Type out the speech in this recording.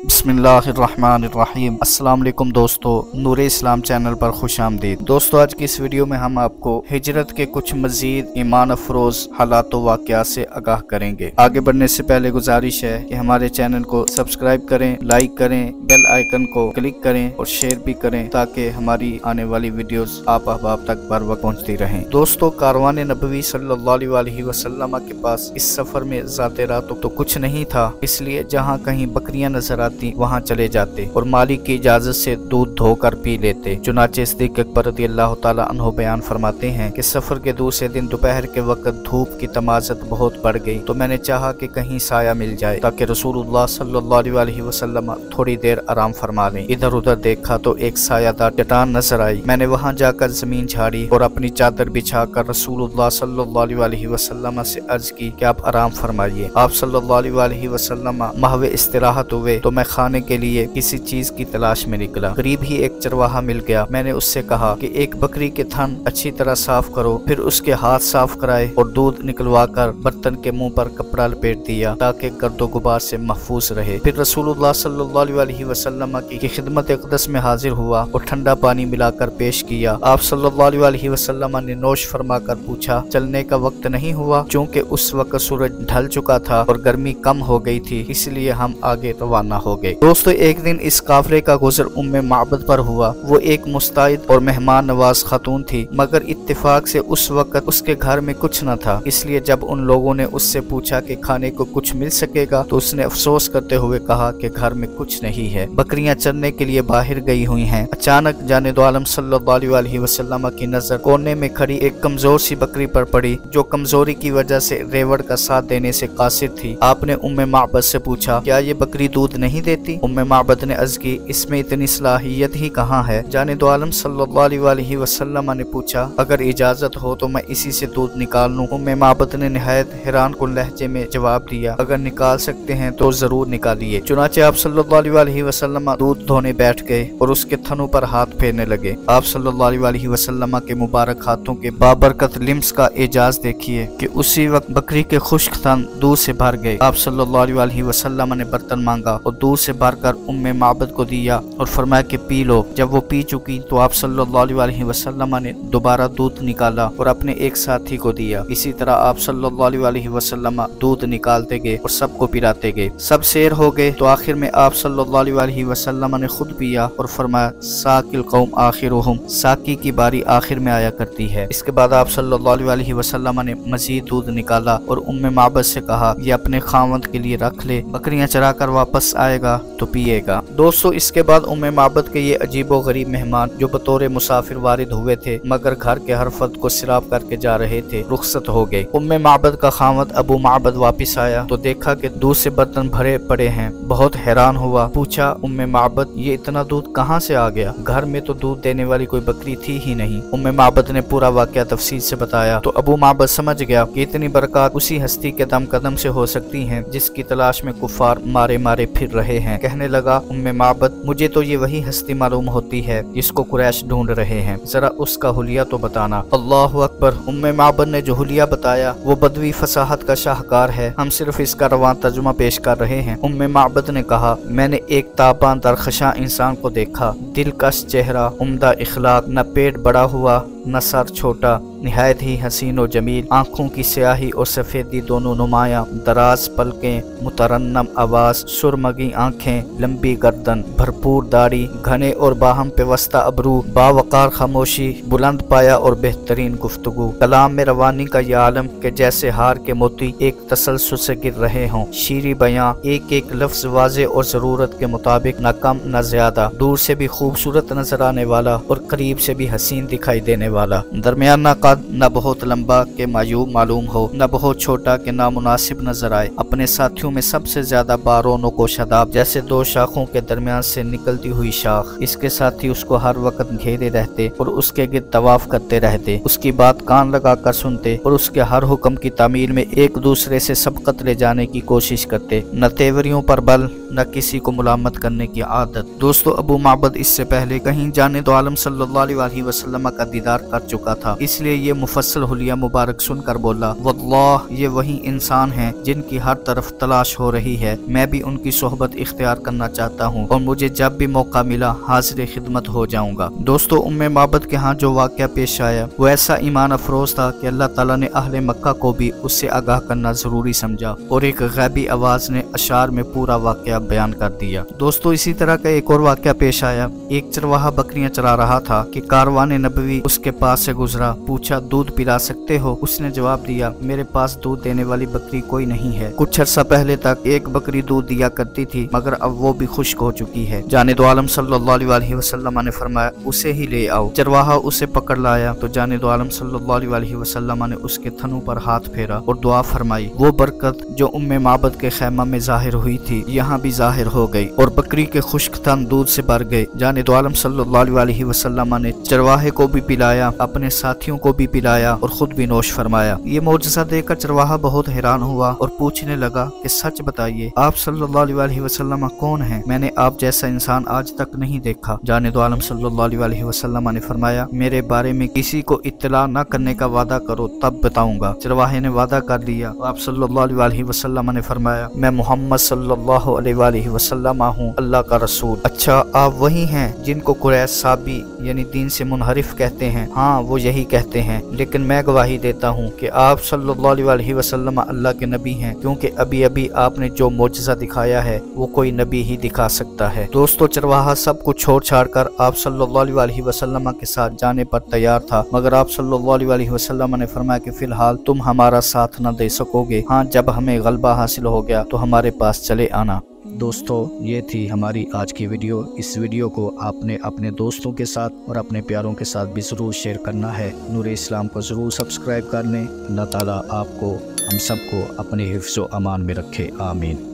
बिस्मिल्लाहिर्रहमानिर्रहीम। अस्सलाम वालेकुम दोस्तों, नूर इस्लाम चैनल पर खुश आमदीद। दोस्तों, आज की इस वीडियो में हम आपको हिजरत के कुछ मजीद ईमान अफरोज हालात व वाक़यात से आगाह करेंगे। आगे बढ़ने से पहले गुजारिश है कि हमारे चैनल को सब्सक्राइब करें, लाइक करें, बेल आइकन को क्लिक करें और शेयर भी करें ताकि हमारी आने वाली वीडियोस आप अहबाब तक बर वक्त पहुँचती रहें। दोस्तों, कारवान नबवी सल्लल्लाहु अलैहि वसल्लम के पास इस सफर में ज़ाते रात तो कुछ नहीं था, इसलिए जहाँ कहीं बकरियां नजर आती वहाँ चले जाते और मालिक की इजाजत से दूध धोकर पी लेते। चुनाचे सिद्दीक़ अकबर रज़ियल्लाहु ताला अन्हु बयान फरमाते हैं कि सफर के दूसरे दिन दोपहर के वक्त धूप की तमाज़त बहुत बढ़ गई तो मैंने चाहा कि कहीं साया मिल जाए ताकि रसूलुल्लाह सल्लल्लाहु अलैहि वसल्लम थोड़ी देर आराम फरमा लें। इधर उधर देखा तो एक सायादार चट्टान नजर आई। मैंने वहाँ जाकर जमीन झाड़ी और अपनी चादर बिछाकर रसूलुल्लाह सल्लल्लाहु अलैहि वसल्लम से अर्ज की कि आप आराम फरमाइए। आप सल्लल्लाहु अलैहि वसल्लम महवे इस्तिराहत हुए तो मैं खाने के लिए किसी चीज की तलाश में निकला। करीब ही एक चरवाहा मिल गया। मैंने उससे कहा कि एक बकरी के थन अच्छी तरह साफ करो, फिर उसके हाथ साफ कराए और दूध निकलवा कर बर्तन के मुंह पर कपड़ा लपेट दिया ताकि गर्दो गुबार से महफूज रहे। फिर रसूलुल्लाह सल्लल्लाहु अलैहि वसल्लम की खिदमत अक़दस में हाजिर हुआ और ठंडा पानी मिलाकर पेश किया। आप सल्लल्लाहु अलैहि वसल्लम ने नोश फरमा कर पूछा, चलने का वक्त नहीं हुआ? चूँकि उस वक्त सूरज ढल चुका था और गर्मी कम हो गई थी, इसलिए हम आगे रवाना हो गए। दोस्तों, एक दिन इस काफले का गुजर उम्मे माबद पर हुआ। वो एक मुस्तैद और मेहमान नवाज खातून थी, मगर इत्तेफाक से उस वक्त उसके घर में कुछ न था। इसलिए जब उन लोगों ने उससे पूछा कि खाने को कुछ मिल सकेगा तो उसने अफसोस करते हुए कहा कि घर में कुछ नहीं है, बकरियां चरने के लिए बाहर गई हुई हैं। अचानक जाने दो आलम सल्लल्लाहु अलैहि वसल्लम की नजर कोने में खड़ी एक कमजोर सी बकरी पर पड़ी जो कमजोरी की वजह से रेवड़ का साथ देने से कासिर थी। आपने उम्मे माबद से पूछा, क्या ये बकरी दूध नहीं देती? उम्मे माबद ने अर्ज की, इसमें इतनी सलाहियत ही कहाँ है? जाने दो आलम सल्लल्लाहु अलैहि वसल्लम ने पूछा, अगर इजाजत हो तो मैं इसी से दूध निकाल लूं? उम्मे माबद ने निहायत हैरान कुन लहजे में जवाब दिया, अगर निकाल सकते हैं तो जरूर निकालिए। चुनाचे आप सल्लल्लाहु अलैहि वसल्लम दूध धोने बैठ गए और उसके थनों पर हाथ फेरने लगे। आप सल्लल्लाहु अलैहि वसल्लम के मुबारक हाथों के बाबरकत लिम्स का एजाज देखिए कि उसी वक्त बकरी के खुश्क थन दूध से भर गए। आप सल्लल्लाहु अलैहि वसल्लम ने बर्तन मांगा और दूध से भरकर उम्मे माबद को दिया और फरमाया कि पी लो। जब वो पी चुकी तो आप सल्लल्लाहु अलैहि वसल्लम ने दोबारा दूध निकाला और अपने एक साथी को दिया। इसी तरह आप सल्लल्लाहु अलैहि वसल्लम दूध निकालते गए और सबको पिलाते गए। सब शेर हो गए तो आखिर में आप सल्लल्लाहु अलैहि वसल्लम ने खुद पिया और फरमाया, साकिल कौम आखिरुहुम, साकी की बारी आखिर में आया करती है। इसके बाद आप सल्लल्लाहु अलैहि वसल्लम ने मजीद दूध निकाला और उम्मे माबद से कहा, ये अपने खावंद के लिए रख ले, बकरियां चरा कर वापस आएगा तो पिएगा। दोस्तों, इसके बाद उम्मे माबद के ये अजीबो गरीब मेहमान जो बतौर मुसाफिर वारिद हुए थे मगर घर के हर फर्द को सिराब करके जा रहे थे, रुखसत हो गए। उम्मे माबद का खावंद अबू माबद वापिस आया तो देखा कि दूध से बर्तन भरे पड़े हैं। बहुत हैरान हुआ। पूछा, उम्मे माबद, ये इतना दूध कहाँ से आ गया? घर में तो दूध देने वाली कोई बकरी थी ही नहीं। उम्मे माबद ने पूरा वाकया तफसील से बताया तो अबू माबद समझ गया कि इतनी बरकत उसी हस्ती के दम कदम से हो सकती हैं जिसकी तलाश में कुफार मारे मारे फिर रहे हैं। कहने लगा, उम्मे माबद, मुझे तो ये वही हस्ती मालूम होती है जिसको कुरैश ढूंढ रहे हैं, जरा उसका हुलिया तो बताना। अल्लाहु अकबर। उम्मे माबद ने जो हुलिया बताया वो बदवी फसाहत का शाहकार है, हम सिर्फ इसका रवां तर्जुमा पेश कर रहे हैं। उम्मे माबद ने कहा, मैंने एक ताबान दरखशां इंसान को देखा, दिलकश चेहरा, उम्दा इखलाक, न पेट बड़ा हुआ न सर छोटा, निहायत ही हसीन और जमील, आंखों की स्याही और सफेदी दोनों नुमाया, दराज पलकें, मुतरन्नम आवाज, सुरमगी आंखें, लंबी गर्दन, भरपूर दाढ़ी, घने और बाहम पेवस्ता अबरू, बावकार खामोशी, बुलंद पाया और बेहतरीन गुफ्तगू। कलाम में रवानी का यह आलम के जैसे हार के मोती एक तसलसल से गिर रहे हों। शीरी बयां, एक एक लफ्ज वाजे और जरूरत के मुताबिक, न कम न ज्यादा, दूर से भी खूबसूरत नजर आने वाला और करीब से भी हसीन दिखाई देने वाला। दरमियाना कद, न बहुत लंबा के मायूब मालूम हो, न बहुत छोटा के नामुनासिब नजर आए। अपने साथियों में सबसे ज्यादा बारोनों को शदाब, जैसे दो शाखों के दरमियान से निकलती हुई शाख। इसके साथी उसको हर वक्त घेरे रहते और उसके गिर्द तवाफ करते रहते, उसकी बात कान लगा कर सुनते और उसके हर हुक्म की तामील में एक दूसरे से सबकत ले जाने की कोशिश करते। न तेवरियों पर बल, न किसी को मुलामत करने की आदत। दोस्तों, अबू माबद इससे पहले कहीं जाने दो आलम सल्लल्लाहु अलैहि वसल्लम का दीदार इनकार कर चुका था, इसलिए ये मुफस्सल हुलिया मुबारक सुनकर बोला, वल्लाह ये वही इंसान हैं जिनकी हर तरफ तलाश हो रही है। मैं भी उनकी सोहबत इख्तियार करना चाहता हूँ और मुझे जब भी मौका मिला हाजिर खिदमत हो जाऊंगा। दोस्तों, उम्मे माबद के यहाँ जो वाक़या पेश आया वो ऐसा ईमान अफरोज था कि अल्लाह ताला ने अहले मक्का को भी उससे आगाह करना जरूरी समझा और एक गैबी आवाज ने अशार में पूरा वाक़या बयान कर दिया। दोस्तों, इसी तरह का एक और वाक़या पेश आया। एक चरवाहा बकरियां चरा रहा था कि कारवान नबवी उसके पास से गुजरा। पूछा, दूध पिला सकते हो? उसने जवाब दिया, मेरे पास दूध देने वाली बकरी कोई नहीं है। कुछ अर्सा पहले तक एक बकरी दूध दिया करती थी, मगर अब वो भी खुश्क हो चुकी है। जाने दो आलम सल्लल्लाहु अलैहि वसल्लम ने फरमाया, उसे ही ले आओ। चरवाहा उसे पकड़ लाया तो जाने दो आलम सल्लल्लाहु अलैहि वसल्लम ने उसके थनों पर हाथ फेरा और दुआ फरमाई। वो बरकत जो उम्मे माबद के खैमा में जाहिर हुई थी यहाँ भी जाहिर हो गई और बकरी के खुश्क थन दूध से भर गए। जाने दो आलम सल्लल्लाहु अलैहि वसल्लम ने चरवाहे को भी पिलाया, अपने साथियों को भी पिलाया और खुद भी नोश फरमाया। ये मौजज़ा देखकर चरवाहा बहुत हैरान हुआ और पूछने लगा कि सच बताइए, आप सल्लल्लाहु अलैहि वसल्लम कौन हैं? मैंने आप जैसा इंसान आज तक नहीं देखा। जाने दो आलम सल्लल्लाहु अलैहि वसल्लम ने फरमाया, मेरे बारे में किसी को इत्तला न करने का वादा करो तब बताऊंगा। चरवाहे ने वादा कर लिया। आप सल्लल्लाहु अलैहि वसल्लम ने फरमाया, मैं मोहम्मद सल्लल्लाहु अलैहि वसल्लम हूँ, अल्लाह का रसूल। अच्छा, आप वही हैं जिनको कुरैश साबी यानी दीन से मुनहरिफ कहते हैं? हाँ, वो यही कहते हैं, लेकिन मैं गवाही देता हूँ कि आप सल्लल्लाहु अलैहि वसल्लम अल्लाह के नबी हैं, क्योंकि अभी अभी आपने जो मोजज़ा दिखाया है वो कोई नबी ही दिखा सकता है। दोस्तों, चरवाहा सब कुछ छोड़ छाड़ कर आप सल्लल्लाहु अलैहि वसल्लम के साथ जाने पर तैयार था, मगर आप सल्लल्लाहु अलैहि वसल्लम ने फरमाया कि फिलहाल तुम हमारा साथ न दे सकोगे। हाँ, जब हमें गलबा हासिल हो गया तो हमारे पास चले आना। दोस्तों, ये थी हमारी आज की वीडियो। इस वीडियो को आपने अपने दोस्तों के साथ और अपने प्यारों के साथ भी ज़रूर शेयर करना है। नूरे इस्लाम को ज़रूर सब्सक्राइब कर लें। अल्लाह ताला आपको हम सबको अपने हिफ्ज़ व अमान में रखे। आमीन।